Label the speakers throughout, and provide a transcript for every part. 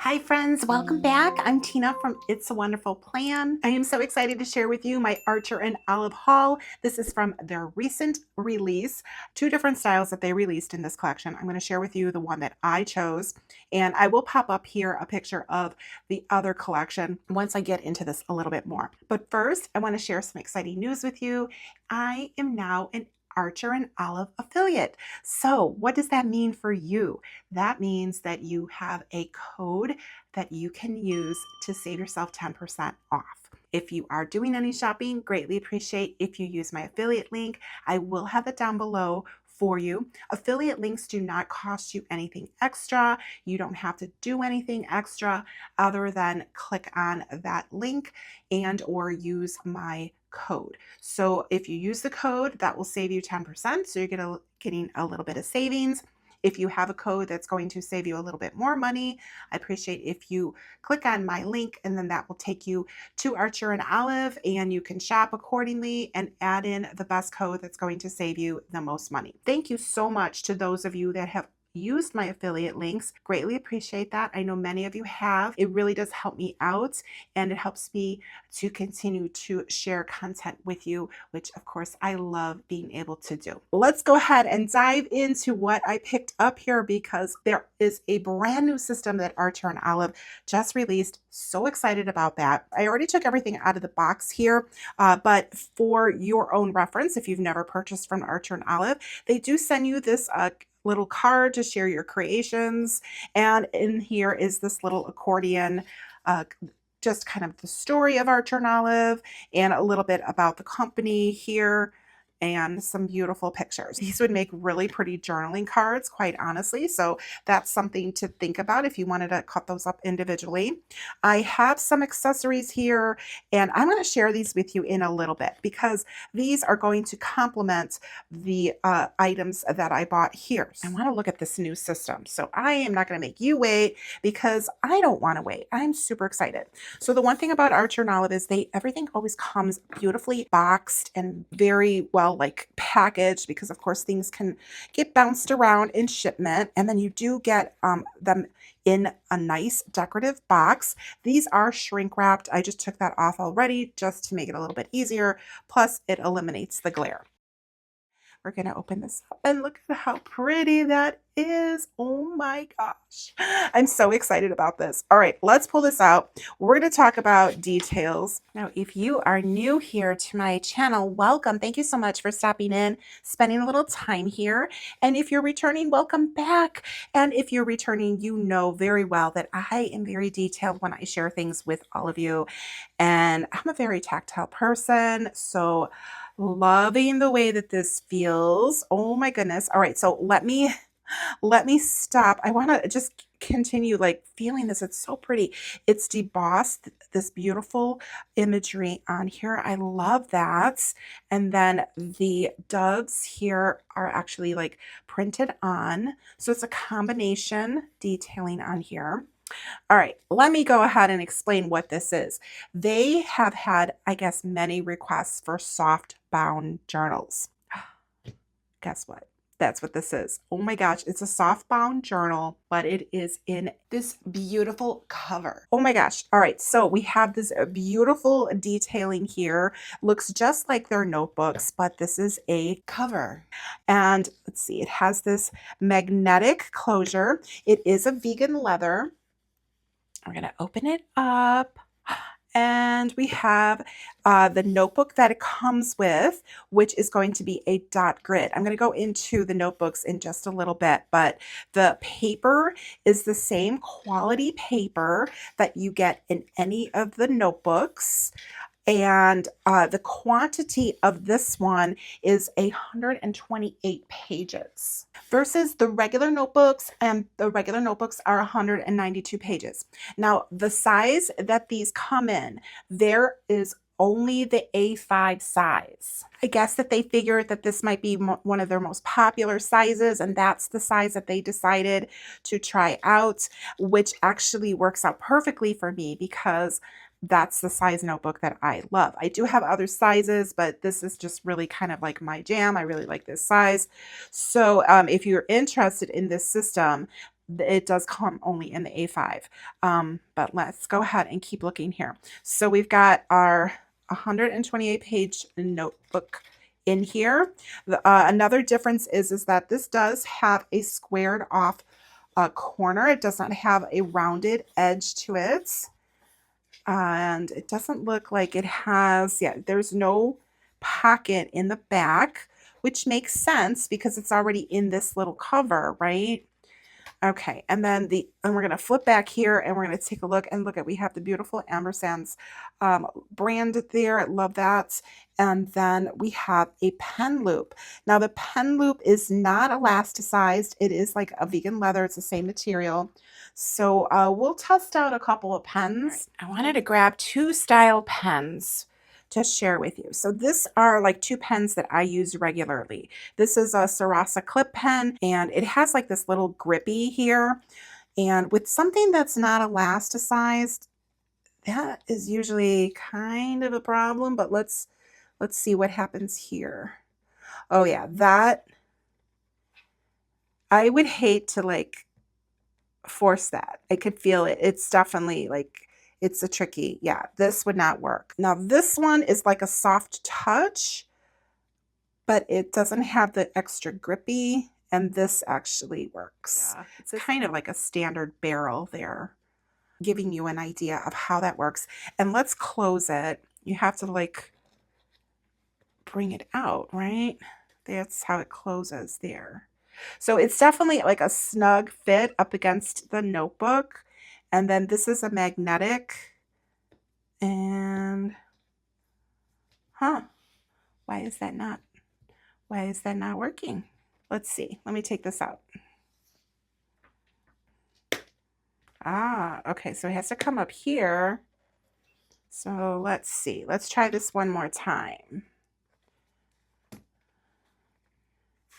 Speaker 1: Hi friends, welcome back. I'm Tina from It's a Wonderful Plan. I am so excited to share with you my Archer and Olive haul. This is from their recent release, two different styles that they released in this collection. I'm going to share with you the one that I chose, and I will pop up here a picture of the other collection once I get into this a little bit more. But first, I want to share some exciting news with you. I am now an Archer and Olive affiliate. So what does that mean for you? That means that you have a code that you can use to save yourself 10% off. If you are doing any shopping, greatly appreciate if you use my affiliate link. I will have it down below for you. Affiliate links do not cost you anything extra. You don't have to do anything extra other than click on that link and or use my code. So if you use the code, that will save you 10%. So you're getting a little bit of savings. If you have a code that's going to save you a little bit more money, I appreciate if you click on my link, and then that will take you to Archer and Olive, and you can shop accordingly and add in the best code that's going to save you the most money. Thank you so much to those of you that have used my affiliate links. Greatly appreciate that. I know many of you have. It really does help me out, and it helps me to continue to share content with you, which of course I love being able to do. Let's go ahead and dive into what I picked up here, because there is a brand new system that Archer and Olive just released. So excited about that. I already took everything out of the box here, but for your own reference, if you've never purchased from Archer and Olive, they do send you this little card to share your creations, and in here is this little accordion, just kind of the story of Archer and Olive and a little bit about the company here, and some beautiful pictures. These would make really pretty journaling cards, quite honestly. So that's something to think about if you wanted to cut those up individually. I have some accessories here, and I'm going to share these with you in a little bit, because these are going to complement the items that I bought here. I want to look at this new system. So I am not going to make you wait, because I don't want to wait. I'm super excited. So the one thing about Archer and Olive is everything always comes beautifully boxed and very well packaged, because of course things can get bounced around in shipment, and then you do get them in a nice decorative box. These are shrink wrapped. I just took that off already just to make it a little bit easier. Plus it eliminates the glare. We're going to open this up and look at how pretty that is. Oh my gosh. I'm so excited about this. All right, let's pull this out. We're going to talk about details. Now, if you are new here to my channel, welcome. Thank you so much for stopping in, spending a little time here. And if you're returning, welcome back. And if you're returning, you know very well that I am very detailed when I share things with all of you. And I'm a very tactile person, so loving the way that this feels. Oh my goodness. All right, so let me stop. I want to just continue feeling this. It's so pretty. It's debossed, this beautiful imagery on here. I love that. And then the doves here are actually printed on. So it's a combination detailing on here. All right, let me go ahead and explain what this is. They have had, I guess, many requests for soft bound journals. Guess what? That's what this is. Oh my gosh, it's a soft bound journal, but it is in this beautiful cover. Oh my gosh. All right, so we have this beautiful detailing here. Looks just like their notebooks, but this is a cover. And let's see, it has this magnetic closure. It is a vegan leather. We're going to open it up, and we have the notebook that it comes with, which is going to be a dot grid. I'm going to go into the notebooks in just a little bit, but the paper is the same quality paper that you get in any of the notebooks. And the quantity of this one is 128 pages versus the regular notebooks, and the regular notebooks are 192 pages. Now, the size that these come in, there is only the A5 size. I guess that they figured that this might be one of their most popular sizes, and that's the size that they decided to try out, which actually works out perfectly for me, because that's the size notebook that I love. I do have other sizes, but this is just really kind of like my jam. I really like this size. So if you're interested in this system, it does come only in the A5. But let's go ahead and keep looking here. So we've got our 128 page notebook in here. Another difference is that this does have a squared off corner. It does not have a rounded edge to it. And it doesn't look like it has, yeah, there's no pocket in the back, which makes sense because it's already in this little cover, right? Okay, and then we're gonna flip back here and we're gonna take a look and look at, we have the beautiful Ambersands brand there. I love that. And then we have a pen loop. Now the pen loop is not elasticized. It is like a vegan leather. It's the same material. So we'll test out a couple of pens. Right. I wanted to grab two style pens to share with you. So this are like two pens that I use regularly. This is a Sarasa clip pen, and it has like this little grippy here. And with something that's not elasticized, that is usually kind of a problem, but let's see what happens here. Oh yeah, that, I would hate to like force that. I could feel it. It's definitely like, it's a tricky, yeah, this would not work. Now this one is like a soft touch, but it doesn't have the extra grippy, and this actually works. Yeah, it's kind of like a standard barrel there, giving you an idea of how that works. And let's close it. You have to like bring it out, right? That's how it closes there. So it's definitely like a snug fit up against the notebook. And then this is a magnetic, and why is that not working? Let's see. Let me take this out. Okay, so it has to come up here. So let's see. Let's try this one more time.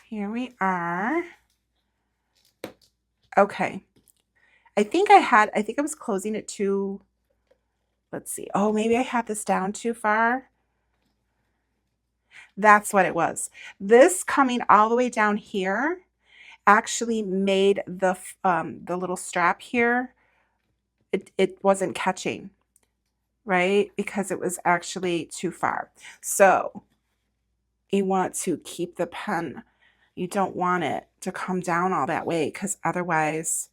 Speaker 1: Here we are. Okay. I think I was closing it too, let's see. Oh, maybe I had this down too far. That's what it was. This coming all the way down here actually made the little strap here, it wasn't catching, right? Because it was actually too far. So you want to keep the pen. You don't want it to come down all that way, because otherwise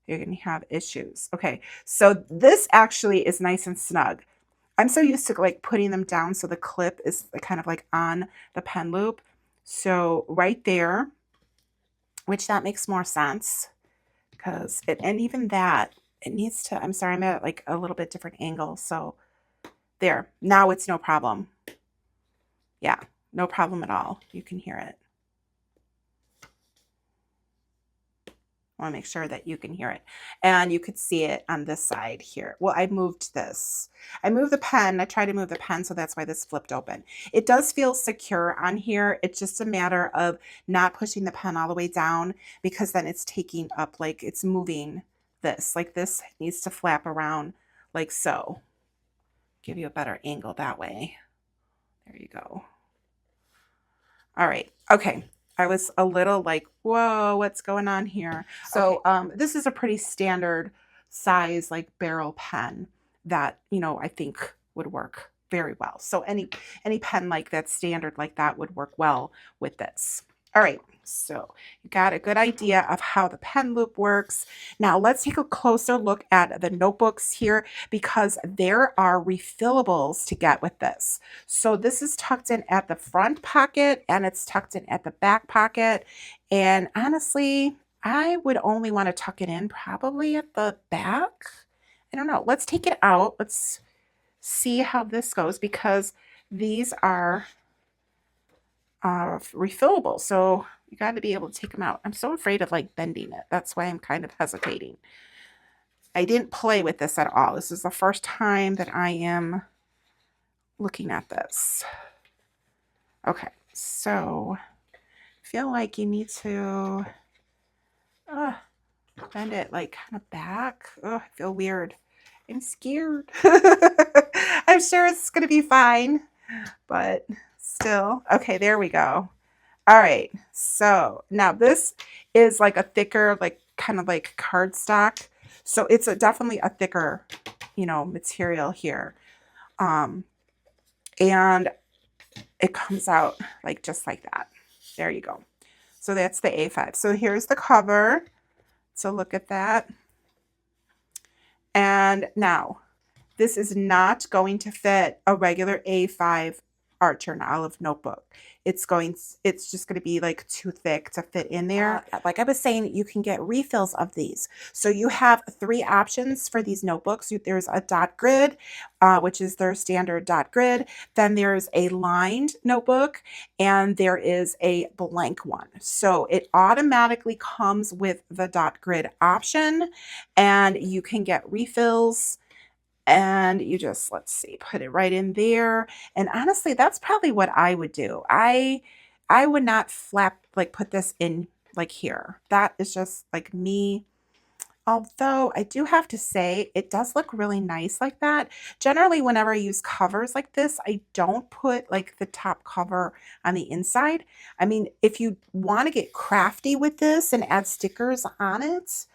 Speaker 1: you're going to have issues. Okay, so this actually is nice and snug. I'm so used to like putting them down so the clip is kind of like on the pen loop. So right there, which that makes more sense, because and even that, it needs to, I'm sorry, I'm at like a little bit different angle. So there, now it's no problem. Yeah, no problem at all. You can hear it. I want to make sure that you can hear it, and you could see it on this side here. Well, I moved this. I moved the pen. I tried to move the pen, so that's why this flipped open. It does feel secure on here. It's just a matter of not pushing the pen all the way down, because then it's taking up, like it's moving this. Like this needs to flap around like so. Give you a better angle that way. There you go. All right. Okay. I was a little like, whoa, what's going on here? So this is a pretty standard size, like barrel pen that, you know, I think would work very well. So any pen like that, standard like that, would work well with this. All right, so you got a good idea of how the pen loop works. Now let's take a closer look at the notebooks here, because there are refillables to get with this. So this is tucked in at the front pocket, and it's tucked in at the back pocket. And honestly, I would only want to tuck it in probably at the back. I don't know. Let's take it out. Let's see how this goes, because these are refillable, so you got to be able to take them out. I'm so afraid of like bending it. That's why I'm kind of hesitating. I didn't play with this at all. This is the first time that I am looking at this. Okay, so I feel like you need to bend it like kind of back. Oh, I feel weird. I'm scared. I'm sure it's gonna be fine, but still. Okay, there we go. All right, so now this is like a thicker, like kind of like cardstock. So it's definitely a thicker, you know, material here. And it comes out like just like that. There you go. So that's the A5. So here's the cover. So look at that. And now this is not going to fit a regular A5 Archer and Olive notebook. It's just going to be like too thick to fit in there. Like I was saying, you can get refills of these. So you have 3 options for these notebooks. There's a dot grid, which is their standard dot grid. Then there's a lined notebook, and there is a blank one. So it automatically comes with the dot grid option, and you can get refills. And you just, let's see, put it right in there. And honestly, that's probably what I would do. I would not put this in like here. That is just like me. Although I do have to say, it does look really nice like that. Generally, whenever I use covers like this, I don't put like the top cover on the inside. I mean, if you want to get crafty with this and add stickers on it,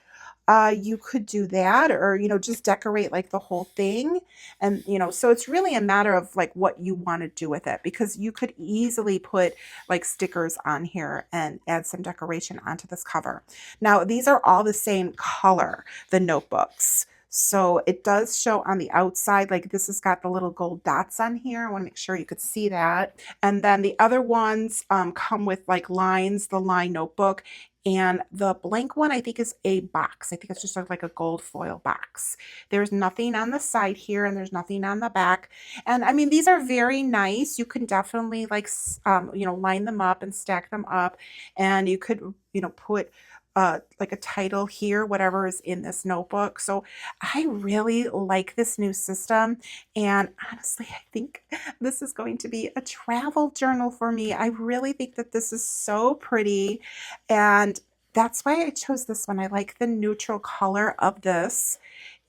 Speaker 1: you could do that, or, you know, just decorate like the whole thing. And, you know, so it's really a matter of like what you want to do with it, because you could easily put like stickers on here and add some decoration onto this cover. Now, these are all the same color, the notebooks. So it does show on the outside, like this has got the little gold dots on here. I want to make sure you could see that. And then the other ones come with like lines, the line notebook. And the blank one, I think, is a box. I think it's just like a gold foil box. There's nothing on the side here, and there's nothing on the back. And I mean, these are very nice. You can definitely like, you know, line them up and stack them up. And you could, you know, put like a title here, whatever is in this notebook. So I really like this new system. And honestly, I think this is going to be a travel journal for me. I really think that this is so pretty. And that's why I chose this one. I like the neutral color of this.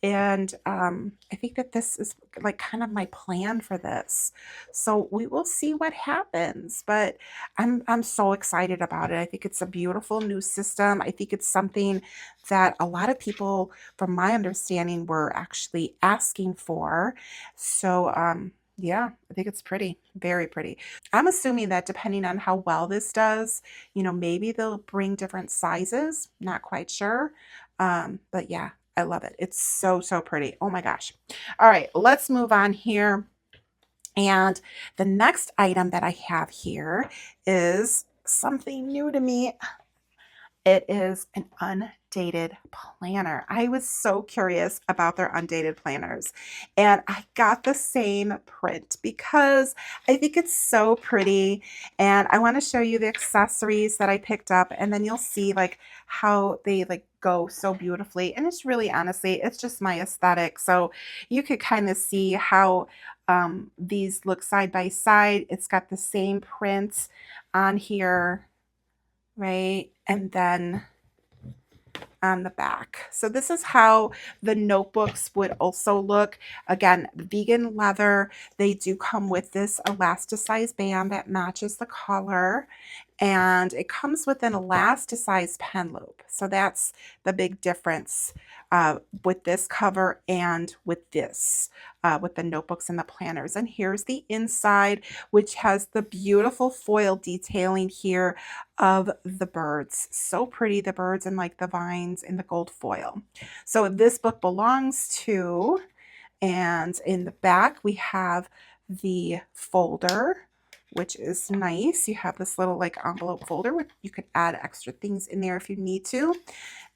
Speaker 1: And I think that this is like kind of my plan for this. So we will see what happens, but I'm so excited about it. I think it's a beautiful new system. I think it's something that a lot of people, from my understanding, were actually asking for. So yeah, I think it's pretty, very pretty. I'm assuming that depending on how well this does, you know, maybe they'll bring different sizes. Not quite sure. But yeah, I love it. It's so, so pretty. Oh my gosh. All right, let's move on here. And the next item that I have here is something new to me. It is an undated planner. I was so curious about their undated planners, and I got the same print because I think it's so pretty. And I want to show you the accessories that I picked up, and then you'll see like how they like go so beautifully. And it's really, honestly, it's just my aesthetic. So you could kind of see how these look side by side. It's got the same print on here, right? And then on the back. So this is how the notebooks would also look. Again, vegan leather. They do come with this elasticized band that matches the color. And it comes with an elasticized pen loop. So that's the big difference with this cover and with this, with the notebooks and the planners. And here's the inside, which has the beautiful foil detailing here of the birds. So pretty, the birds and like the vines in the gold foil. So this book belongs to, and in the back we have the folder, which is nice. You have this little like envelope folder where you could add extra things in there if you need to.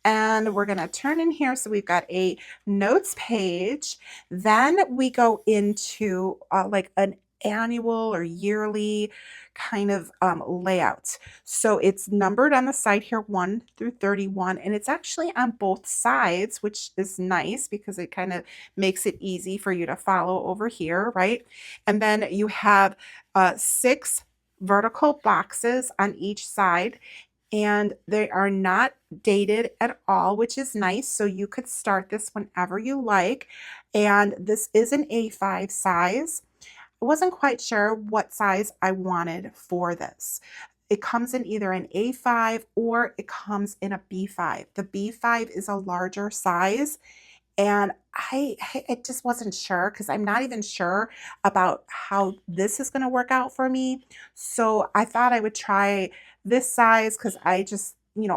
Speaker 1: And we're going to turn in here. So we've got a notes page. Then we go into like an annual or yearly kind of layout. So it's numbered on the side here, 1 through 31, and it's actually on both sides, which is nice because it kind of makes it easy for you to follow over here, right? And then you have 6 vertical boxes on each side, and they are not dated at all, which is nice. So you could start this whenever you like. And this is an A5 size. I wasn't quite sure what size I wanted for this. it comes in either an A5 or it comes in a B5. The B5 is a larger size, and I just wasn't sure because I'm not even sure about how this is going to work out for me. So I thought I would try this size because I just,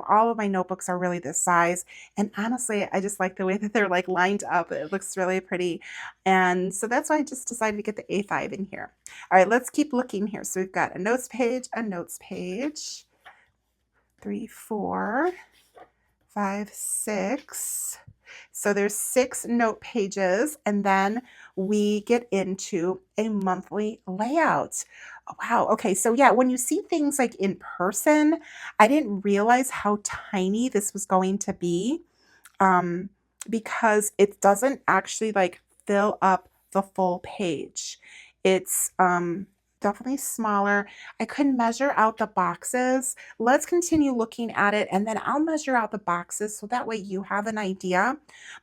Speaker 1: all of my notebooks are really this size. And honestly, I just like the way that they're like lined up. It looks really pretty. And so that's why I just decided to get the A5 in here. All right, let's keep looking here. So we've got a notes page, 3, 4, 5, 6. So there's 6 note pages, and then we get into a monthly layout. Oh, wow. Okay. So yeah, when you see things like in person, I didn't realize how tiny this was going to be, um, because it doesn't actually like fill up the full page. It's definitely smaller. I couldn't measure out the boxes. Let's continue looking at it and then I'll measure out the boxes so that way you have an idea.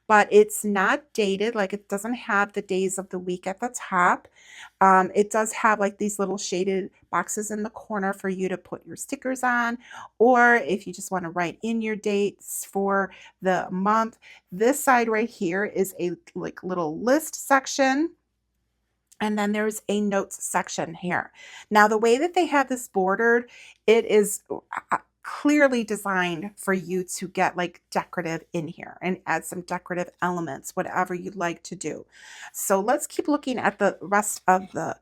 Speaker 1: But it's not dated, like it doesn't have the days of the week at the top. It does have like these little shaded boxes in the corner for you to put your stickers on, or if you just want to write in your dates for the month. This side right here is a like little list section. And then there's a notes section here. Now, the way that they have this bordered, it is clearly designed for you to get like decorative in here and add some decorative elements, whatever you'd like to do. So let's keep looking at the rest of the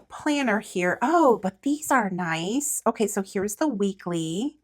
Speaker 1: planner here. Oh, but these are nice. Okay, so here's the weekly.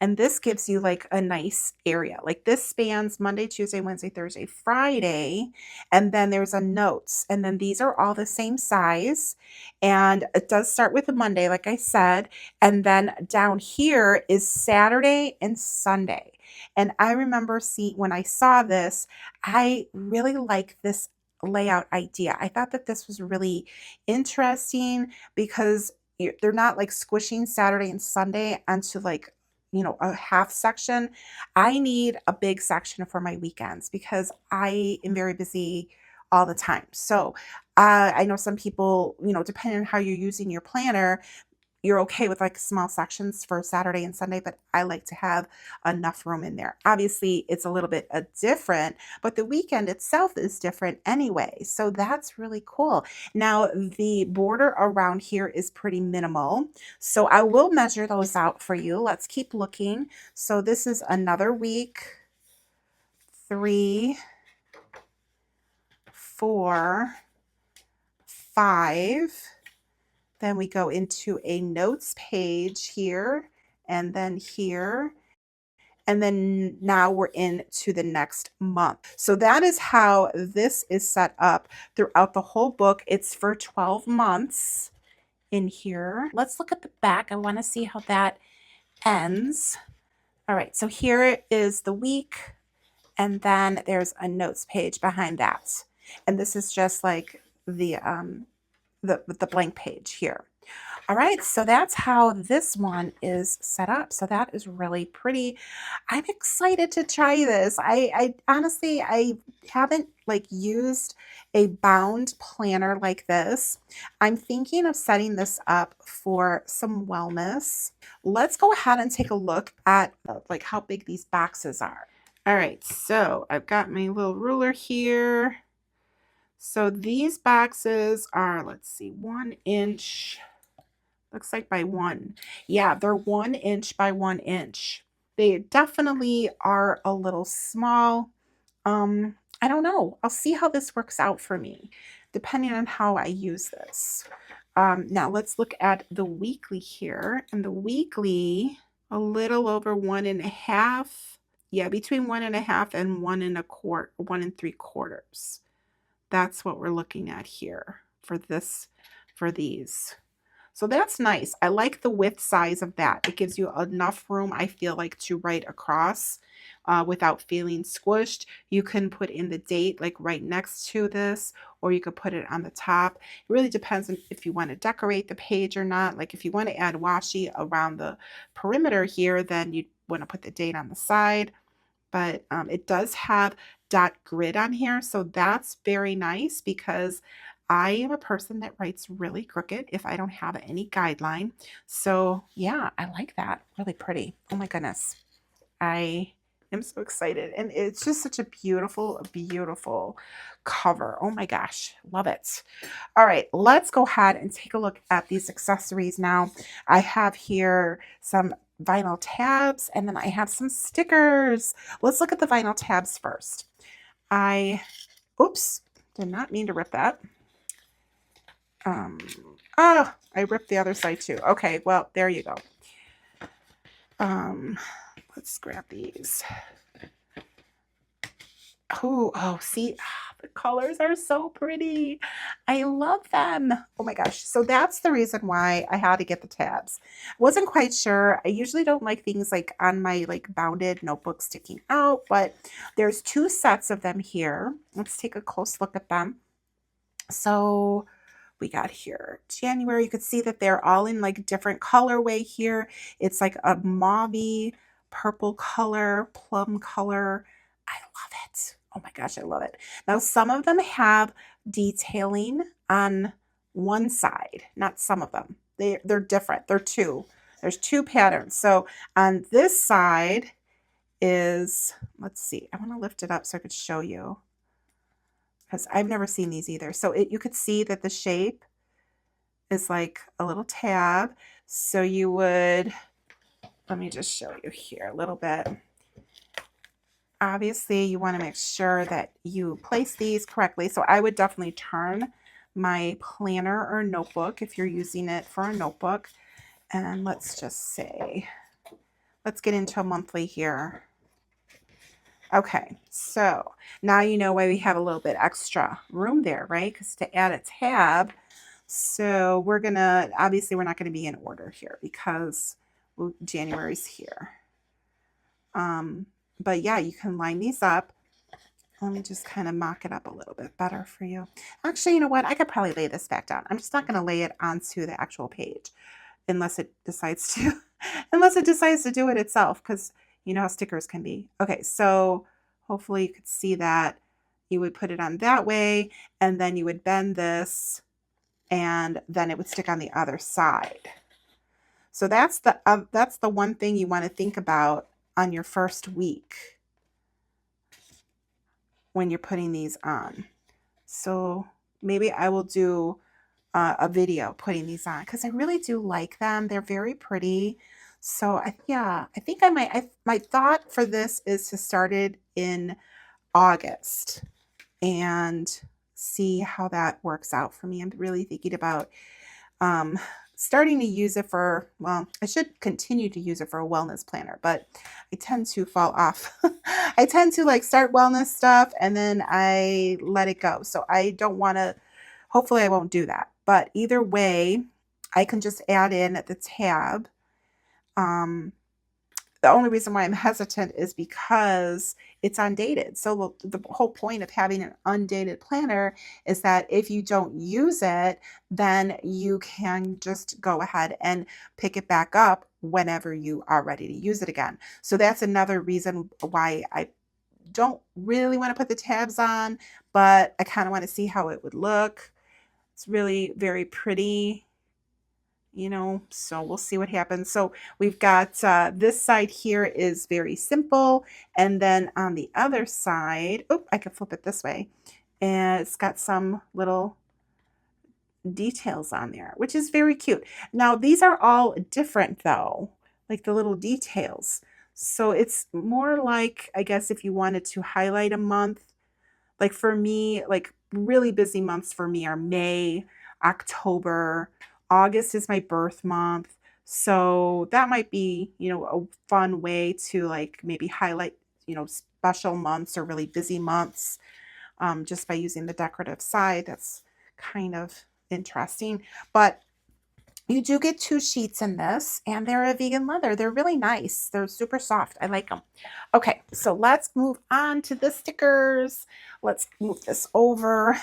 Speaker 1: And this gives you like a nice area. Like this spans Monday, Tuesday, Wednesday, Thursday, Friday. And then there's a notes. And then these are all the same size. And it does start with a Monday, like I said. And then down here is Saturday and Sunday. And I remember when I saw this, I really like this layout idea. I thought that this was really interesting because they're not like squishing Saturday and Sunday onto like a half section. I need a big section for my weekends because I am very busy all the time. So I know some people, depending on how you're using your planner, you're okay with like small sections for Saturday and Sunday, but I like to have enough room in there. Obviously, it's a little bit different, but the weekend itself is different anyway. So that's really cool. Now, the border around here is pretty minimal. So I will measure those out for you. Let's keep looking. So this is another week, 3, 4, 5. Then we go into a notes page here and then here. And then now we're into the next month. So that is how this is set up throughout the whole book. It's for 12 months in here. Let's look at the back. I want to see how that ends. All right, so here is the week, and then there's a notes page behind that. And this is just like the blank page here. All right, so that's how this one is set up. So that is really pretty. I'm excited to try this. I honestly, I haven't like used a bound planner like this. I'm thinking of setting this up for some wellness. Let's go ahead and take a look at like how big these boxes are. All right, so I've got my little ruler here. So these boxes are, let's see, 1 inch. Looks like by 1. Yeah, they're 1 inch by 1 inch. They definitely are a little small. I don't know. I'll see how this works out for me, depending on how I use this. Now let's look at the weekly here. And the weekly, a little over 1.5. Yeah, between 1.5 and 1.25, 1 3/4. That's what we're looking at here for these. So that's nice. I like the width size of that. It gives you enough room, I feel like, to write across without feeling squished. You can put in the date like right next to this, or you could put it on the top. It really depends on if you want to decorate the page or not. Like if you want to add washi around the perimeter here, then you want to put the date on the side. But it does have dot grid on here, so that's very nice because I am a person that writes really crooked if I don't have any guideline. So yeah, I like that. Really pretty. Oh my goodness. I am so excited. And it's just such a beautiful, beautiful cover. Oh my gosh. Love it. All right, let's go ahead and take a look at these accessories now. I have here some vinyl tabs and then I have some stickers. Let's look at the vinyl tabs first. Oops, did not mean to rip that. Oh, I ripped the other side too. Okay, well, there you go. Let's grab these. Oh, see, the colors are so pretty. I love them. Oh my gosh. So that's the reason why I had to get the tabs. I wasn't quite sure. I usually don't like things like on my like bounded notebook sticking out, but there's 2 sets of them here. Let's take a close look at them. So we got here January. You could see that they're all in like different colorway here. It's like a mauve purple color, plum color. I love it. Oh my gosh, I love it. Now some of them have detailing on one side, not some of them. They're different. There's 2 patterns. So on this side is, let's see, I want to lift it up so I could show you because I've never seen these either. So you could see that the shape is like a little tab. So you would, let me just show you here a little bit. Obviously, you want to make sure that you place these correctly. So I would definitely turn my planner or notebook if you're using it for a notebook. And let's just say, let's get into a monthly here. Okay, so now you know why we have a little bit extra room there, right? Because to add a tab, so we're gonna, obviously we're not gonna be in order here because January's here. But yeah, you can line these up. Let me just kind of mock it up a little bit better for you. Actually, you know what? I could probably lay this back down. I'm just not gonna lay it onto the actual page unless it decides to, unless it decides to do it itself, because you know how stickers can be. Okay, so hopefully you could see that. You would put it on that way, and then you would bend this, and then it would stick on the other side. So that's the one thing you want to think about on your first week when you're putting these on. So maybe I will do a video putting these on because I really do like them. They're very pretty. So yeah, I think I might. My thought for this is to start it in August and see how that works out for me. I'm really thinking about starting to use it for, well, I should continue to use it for a wellness planner, but I tend to fall off. I tend to like start wellness stuff and then I let it go. So I don't want to, hopefully I won't do that. But either way, I can just add in the tab. The only reason why I'm hesitant is because it's undated. So the whole point of having an undated planner is that if you don't use it, then you can just go ahead and pick it back up whenever you are ready to use it again. So that's another reason why I don't really want to put the tabs on, but I kind of want to see how it would look. It's really very pretty, you know, so we'll see what happens. So we've got this side here is very simple. And then on the other side, oh, I can flip it this way. And it's got some little details on there, which is very cute. Now, these are all different though, like the little details. So it's more like, I guess, if you wanted to highlight a month, like for me, like really busy months for me are May, October. August is my birth month. So that might be, you know, a fun way to like maybe highlight, you know, special months or really busy months just by using the decorative side. That's kind of interesting. But you do get 2 sheets in this, and they're a vegan leather. They're really nice. They're super soft. I like them. Okay, so let's move on to the stickers. Let's move this over.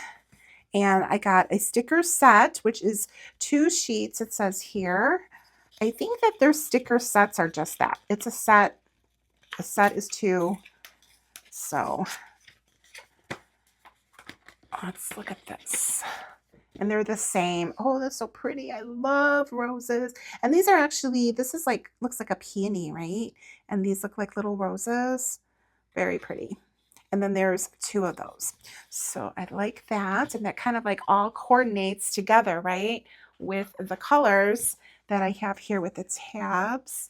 Speaker 1: And I got a sticker set, which is 2 sheets, it says here. I think that their sticker sets are just that. It's a set. A set is 2. So let's look at this. And they're the same. Oh, that's so pretty. I love roses. And these are actually, this is like, looks like a peony, right? And these look like little roses. Very pretty. And then there's two of those. So I like that. And that kind of like all coordinates together, right? With the colors that I have here with the tabs.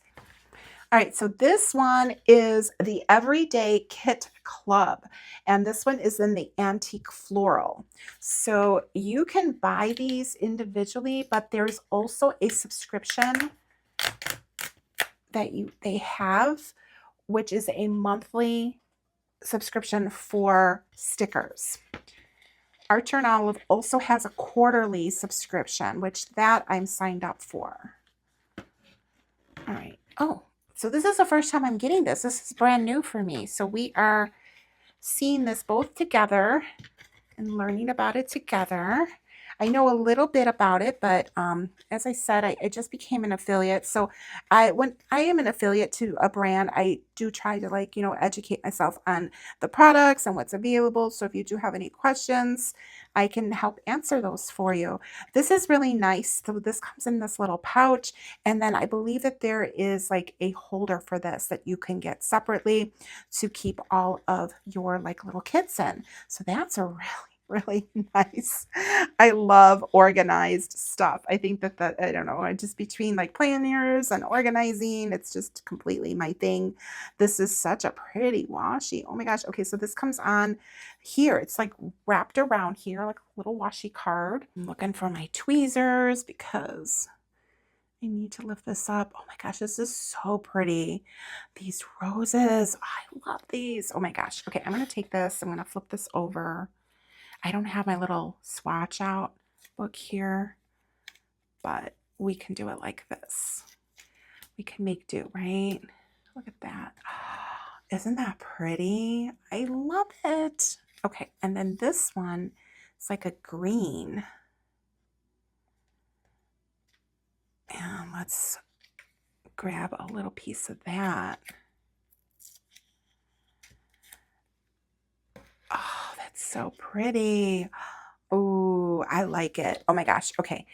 Speaker 1: All right, so this one is the Everyday Kit Club, and this one is in the antique floral. So you can buy these individually, but there's also a subscription that they have, which is a monthly subscription for stickers. Archer and Olive also has a quarterly subscription, which that I'm signed up for. All right. Oh, so this is the first time I'm getting this. This is brand new for me. So we are seeing this both together and learning about it together. I know a little bit about it, but as I said, I just became an affiliate. So when I am an affiliate to a brand, I do try to, like, educate myself on the products and what's available. So if you do have any questions, I can help answer those for you. This is really nice. So this comes in this little pouch. And then I believe that there is like a holder for this that you can get separately to keep all of your like little kits in. So that's a really nice. I love organized stuff. I think that I don't know, just between like planners and organizing, it's just completely my thing. This is such a pretty washi. Oh my gosh. Okay, so this comes on here. It's like wrapped around here like a little washi card. I'm looking for my tweezers because I need to lift this up. Oh my gosh, this is so pretty. These roses, I love these. Oh my gosh. Okay, I'm going to take this. I'm going to flip this over. I don't have my little swatch out book here, but we can do it like this. We can make do, right? Look at that. Oh, isn't that pretty? I love it. Okay, and then this one is like a green. And let's grab a little piece of that. Oh, that's so pretty. Oh, I like it. Oh my gosh. Okay.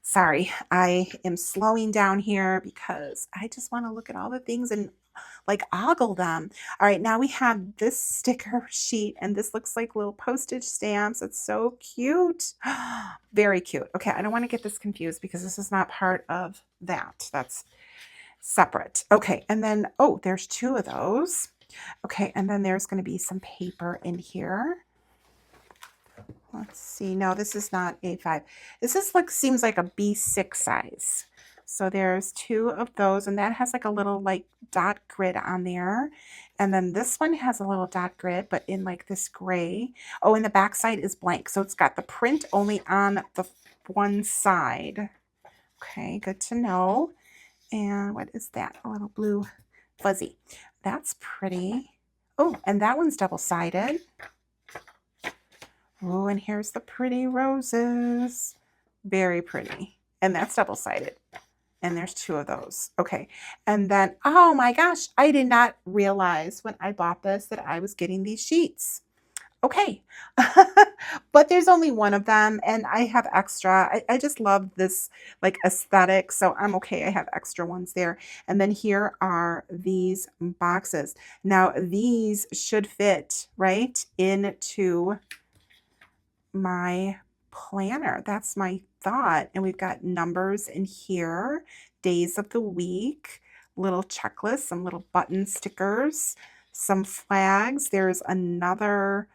Speaker 1: Sorry, I am slowing down here because I just want to look at all the things and like ogle them. All right, now we have this sticker sheet and this looks like little postage stamps. It's so cute. Very cute. Okay, I don't want to get this confused because this is not part of that. That's separate. Okay, and then, oh, there's two of those. Okay, and then there's going to be some paper in here. Let's see. No, this is not A5. This is like, seems like a B6 size. So there's two of those, and that has like a little like dot grid on there. And then this one has a little dot grid, but in like this gray. Oh, and the back side is blank. So it's got the print only on the one side. Okay, good to know. And what is that? A little blue fuzzy. That's pretty. Oh, and that one's double-sided. Oh, and here's the pretty roses. Very pretty. And that's double-sided. And there's two of those. Okay. And then, oh my gosh, I did not realize when I bought this that I was getting these sheets. Okay. But there's only one of them and I have extra. I just love this like aesthetic. So I'm okay. I have extra ones there. And then here are these boxes. Now these should fit right into my planner. That's my thought. And we've got numbers in here, days of the week, little checklists, some little button stickers, some flags. There's another,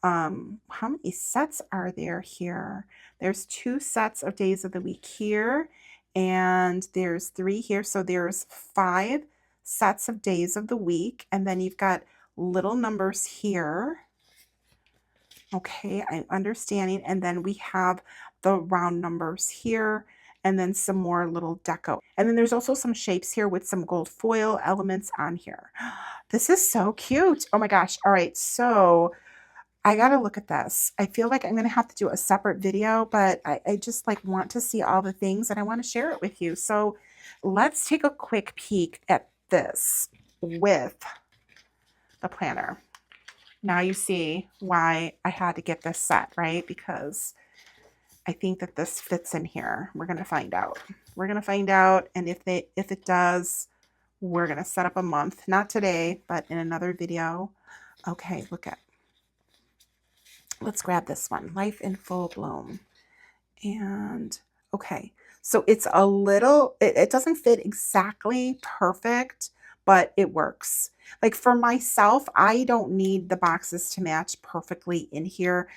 Speaker 1: how many sets are there here? There's 2 sets of days of the week here, and there's 3 here. So there's 5 sets of days of the week. And then you've got little numbers here. Okay, I'm understanding. And then we have the round numbers here and then some more little deco. And then there's also some shapes here with some gold foil elements on here. This is so cute. Oh my gosh. All right, so I got to look at this. I feel like I'm going to have to do a separate video, but I just like want to see all the things and I want to share it with you. So let's take a quick peek at this with the planner. Now you see why I had to get this set, right? Because I think that this fits in here. We're going to find out. We're going to find out. And if it does, we're going to set up a month, not today, but in another video. Okay, let's grab this one, Life in Full Bloom. And okay, so it's a little, it doesn't fit exactly perfect, but it works. Like for myself, I don't need the boxes to match perfectly in here,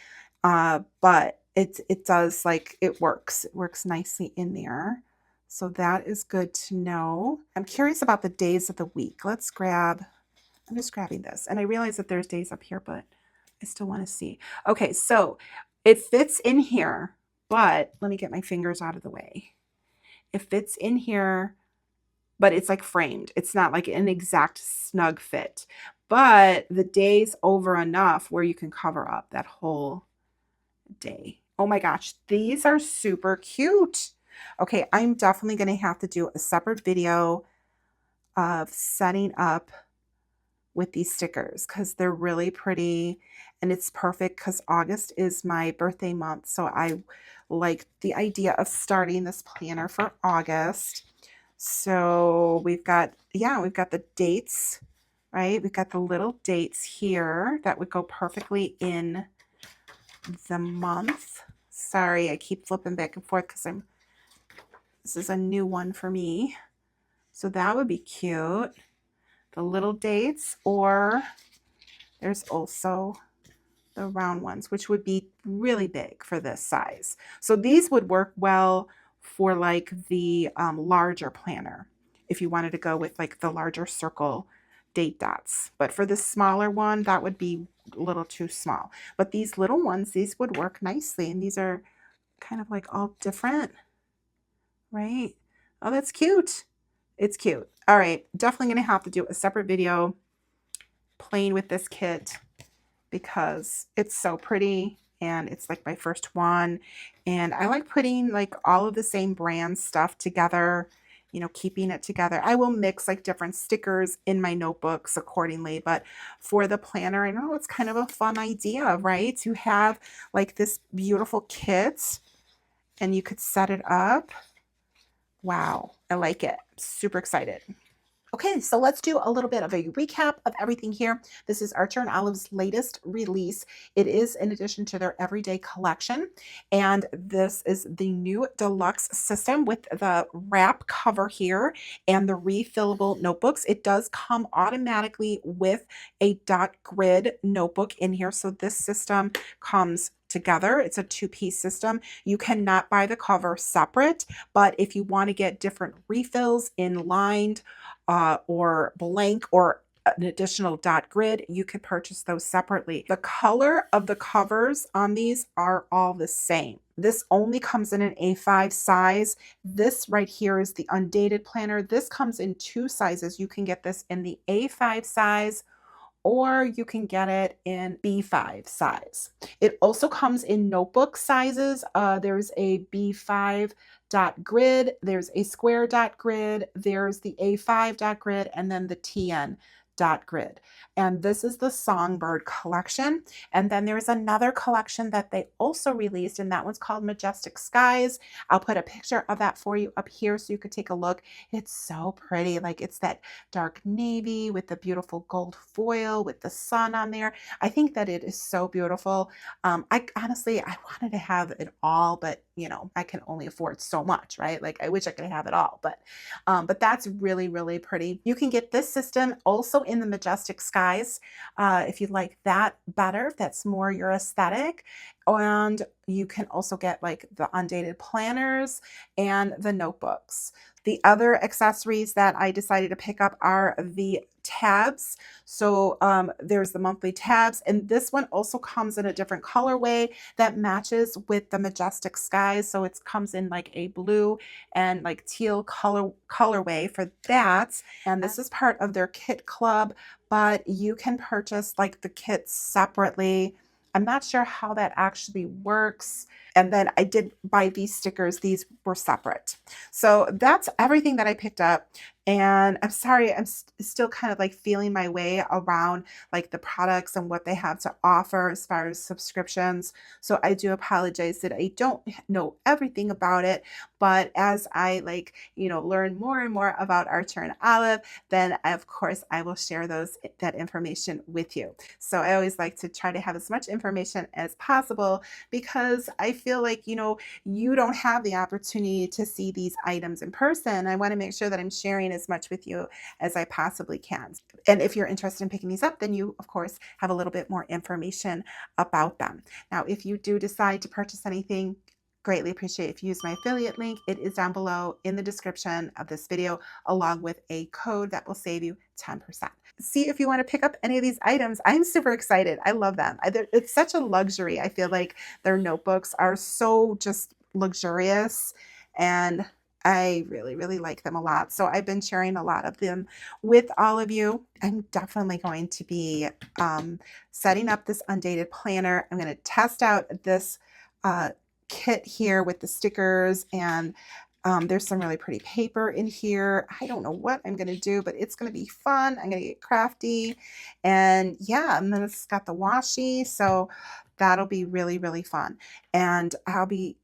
Speaker 1: but it does, like, it works. It works nicely in there. So that is good to know. I'm curious about the days of the week. Let's grab, I'm just grabbing this. And I realize that there's days up here, but I still want to see. Okay, so it fits in here, but let me get my fingers out of the way. It fits in here, but it's like framed. It's not like an exact snug fit, but the day's over enough where you can cover up that whole day. Oh my gosh, these are super cute. Okay, I'm definitely going to have to do a separate video of setting up with these stickers because they're really pretty, and it's perfect because August is my birthday month. So I like the idea of starting this planner for August. So we've got, yeah, we've got the dates, right? We've got the little dates here that would go perfectly in the month. Sorry, I keep flipping back and forth because this is a new one for me. So that would be cute. The little dates, or there's also the round ones, which would be really big for this size. So these would work well for like the larger planner if you wanted to go with like the larger circle date dots. But for the smaller one, that would be a little too small. But these little ones, these would work nicely. And these are kind of like all different, right? Oh, that's cute. It's cute. All right, definitely going to have to do a separate video playing with this kit because it's so pretty and it's like my first one. And I like putting like all of the same brand stuff together, you know, keeping it together. I will mix like different stickers in my notebooks accordingly, but for the planner, I know it's kind of a fun idea, right? To have like this beautiful kit and you could set it up. Wow, I like it. Super excited. Okay, so let's do a little bit of a recap of everything here. This is Archer and Olive's latest release. It is in addition to their Everyday collection, and this is the new deluxe system with the wrap cover here and the refillable notebooks. It does come automatically with a dot grid notebook in here, so this system comes together. It's a two-piece system. You cannot buy the cover separate, but if you want to get different refills in lined or blank or an additional dot grid, you could purchase those separately. The color of the covers on these are all the same. This only comes in an A5 size. This right here is the Undated Planner. This comes in two sizes. You can get this in the A5 size, or you can get it in B5 size. It also comes in notebook sizes. There's a B5 dot grid, there's a square dot grid, there's the A5 dot grid, and then the TN dot grid. And this is the Songbird collection. And then there's another collection that they also released, and that one's called Majestic Skies. I'll put a picture of that for you up here so you could take a look. It's so pretty. Like, it's that dark navy with the beautiful gold foil with the sun on there. I think that it is so beautiful. I honestly, I wanted to have it all, but you know, I can only afford so much, right? Like, I wish I could have it all, but that's really, really pretty. You can get this system also in the Majestic Skies if you like that better, if that's more your aesthetic. And you can also get like the Undated planners and the notebooks. The other accessories that I decided to pick up are the tabs. So there's the monthly tabs, and this one also comes in a different colorway that matches with the Majestic Skies. So it comes in like a blue and like teal colorway for that. And this is part of their kit club, but you can purchase like the kits separately. I'm not sure how that actually works. And then I did buy these stickers. These were separate. So that's everything that I picked up. And I'm sorry, I'm still kind of like feeling my way around like the products and what they have to offer as far as subscriptions. So I do apologize that I don't know everything about it. But as I like, learn more and more about Archer and Olive, then of course I will share that information with you. So I always like to try to have as much information as possible because I feel like, you don't have the opportunity to see these items in person. I want to make sure that I'm sharing as much with you as I possibly can. And if you're interested in picking these up, then you, of course, have a little bit more information about them. Now, if you do decide to purchase anything, greatly appreciate if you use my affiliate link. It is down below in the description of this video, along with a code that will save you 10%. See if you want to pick up any of these items. I'm super excited. I love them. It's such a luxury. I feel like their notebooks are so just luxurious, and I really, really like them a lot. So I've been sharing a lot of them with all of you. I'm definitely going to be setting up this undated planner. I'm going to test out this uh, kit here with the stickers, and there's some really pretty paper in here. I don't know what I'm going to do, but it's going to be fun. I'm going to get crafty. And yeah, and then it's got the washi. So that'll be really, really fun. And I'll be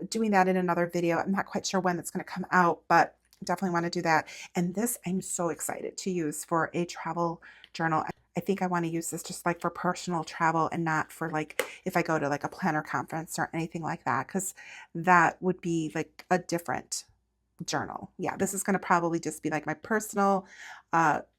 Speaker 1: doing that in another video. I'm not quite sure when it's going to come out, but definitely want to do that. And this I'm so excited to use for a travel journal. I think I want to use this just like for personal travel and not for like if I go to like a planner conference or anything like that, because that would be like a different journal. Yeah, this is going to probably just be like my personal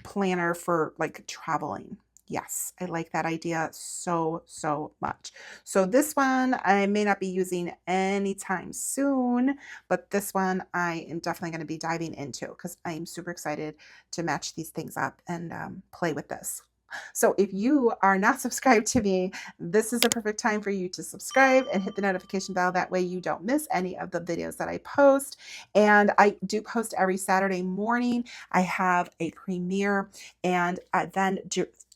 Speaker 1: planner for like traveling. Yes, I like that idea so, so much. So this one I may not be using anytime soon, but this one I am definitely going to be diving into because I'm super excited to match these things up and play with this. So if you are not subscribed to me, this is a perfect time for you to subscribe and hit the notification bell. That way you don't miss any of the videos that I post. And I do post every Saturday morning. I have a premiere, and then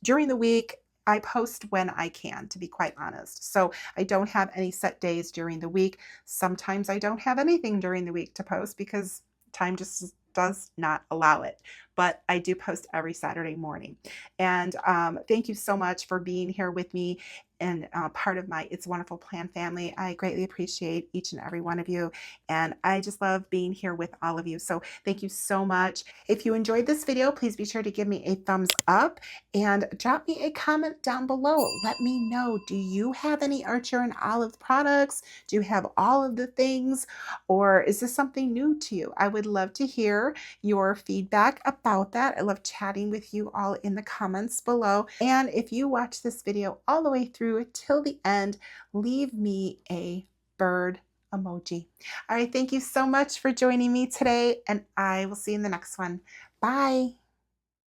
Speaker 1: during the week, I post when I can, to be quite honest. So I don't have any set days during the week. Sometimes I don't have anything during the week to post because time just does not allow it. But I do post every Saturday morning. And thank you so much for being here with me and part of my It's a Wonderful Plan family. I greatly appreciate each and every one of you. And I just love being here with all of you. So thank you so much. If you enjoyed this video, please be sure to give me a thumbs up and drop me a comment down below. Let me know, do you have any Archer and Olive products? Do you have all of the things? Or is this something new to you? I would love to hear your feedback about that. I love chatting with you all in the comments below. And if you watch this video all the way through till the end, leave me a bird emoji. All right, thank you so much for joining me today, and I will see you in the next one. Bye.